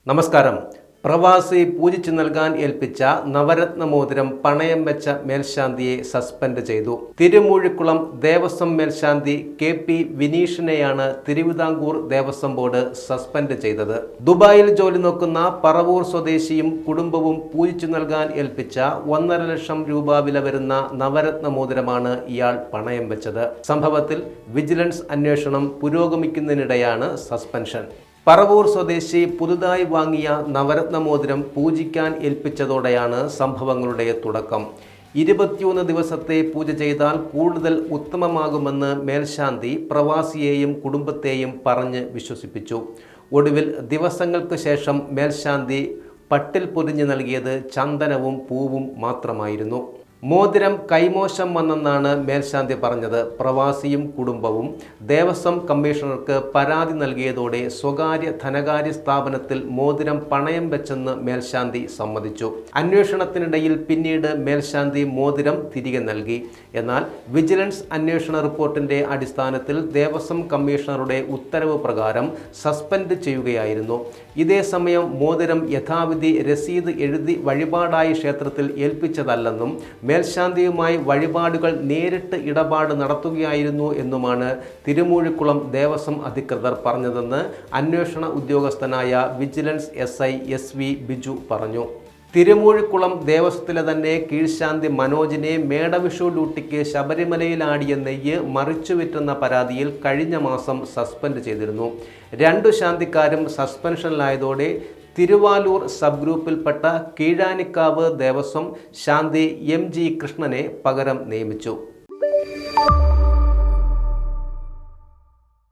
നമസ്കാരം. പ്രവാസി പൂജിച്ചു നൽകാൻ ഏൽപ്പിച്ച നവരത്ന മോതിരം പണയം വെച്ച മേൽശാന്തിയെ സസ്പെൻഡ് ചെയ്തു. തിരുമൂഴിക്കുളം ദേവസ്വം മേൽശാന്തി KP വിനീഷിനെയാണ് തിരുവിതാംകൂർ ദേവസ്വം ബോർഡ് സസ്പെൻഡ് ചെയ്തത്. ദുബായിൽ ജോലി നോക്കുന്ന പറവൂർ സ്വദേശിയും കുടുംബവും പൂജിച്ചു നൽകാൻ ഏൽപ്പിച്ച 1.5 ലക്ഷം രൂപ വില വരുന്ന നവരത്ന മോതിരമാണ് ഇയാൾ പണയം വെച്ചത്. സംഭവത്തിൽ വിജിലൻസ് അന്വേഷണം പുരോഗമിക്കുന്നതിനിടെയാണ് സസ്പെൻഷൻ. പറവൂർ സ്വദേശി പുതുതായി വാങ്ങിയ നവരത്ന മോതിരം പൂജിക്കാൻ ഏൽപ്പിച്ചതോടെയാണ് സംഭവങ്ങളുടെ തുടക്കം. 21 ദിവസത്തെ പൂജ ചെയ്താൽ കൂടുതൽ ഉത്തമമാകുമെന്ന് മേൽശാന്തി പ്രവാസിയെയും കുടുംബത്തെയും പറഞ്ഞ് വിശ്വസിപ്പിച്ചു. ഒടുവിൽ ദിവസങ്ങൾക്ക് ശേഷം മേൽശാന്തി പട്ടിൽ പൊതിഞ്ഞ് നൽകിയത് ചന്ദനവും പൂവും മാത്രമായിരുന്നു. മോതിരം കൈമോശം വന്നെന്നാണ് മേൽശാന്തി പറഞ്ഞത്. പ്രവാസിയും കുടുംബവും ദേവസ്വം കമ്മീഷണർക്ക് പരാതി നൽകിയതോടെ സ്വകാര്യ ധനകാര്യ സ്ഥാപനത്തിൽ മോതിരം പണയം വെച്ചെന്ന് മേൽശാന്തി സമ്മതിച്ചു. അന്വേഷണത്തിനിടയിൽ പിന്നീട് മേൽശാന്തി മോതിരം തിരികെ നൽകി. എന്നാൽ വിജിലൻസ് അന്വേഷണ റിപ്പോർട്ടിന്റെ അടിസ്ഥാനത്തിൽ ദേവസ്വം കമ്മീഷണറുടെ ഉത്തരവ് പ്രകാരം സസ്പെൻഡ് ചെയ്യുകയായിരുന്നു. ഇതേസമയം മോതിരം യഥാവിധി രസീത് എഴുതി വഴിപാടായി ക്ഷേത്രത്തിൽ ഏൽപ്പിച്ചതല്ലെന്നും മേൽശാന്തിയുമായി വഴിപാടുകൾ നേരിട്ട് ഇടപാട് നടത്തുകയായിരുന്നു എന്നുമാണ് തിരുമൂഴിക്കുളം ദേവസ്വം അധികൃതർ പറഞ്ഞതെന്ന് അന്വേഷണ ഉദ്യോഗസ്ഥനായ വിജിലൻസ് SI SV ബിജു പറഞ്ഞു. തിരുമൂഴിക്കുളം ദേവസ്വത്തിലെ തന്നെ കീഴ്ശാന്തി മനോജിനെ മേടവിഷു ഡ്യൂട്ടിക്ക് ശബരിമലയിലാടിയ നെയ്യ് മറിച്ചുവിറ്റെന്ന പരാതിയിൽ കഴിഞ്ഞ മാസം സസ്പെൻഡ് ചെയ്തിരുന്നു. 2 ശാന്തിക്കാരും സസ്പെൻഷനിലായതോടെ തിരുവാലൂർ സബ് ഗ്രൂപ്പിൽപ്പെട്ട കീഴാനിക്കാവ് ദേവസ്വം ശാന്തി MG കൃഷ്ണനെ പകരം നിയമിച്ചു.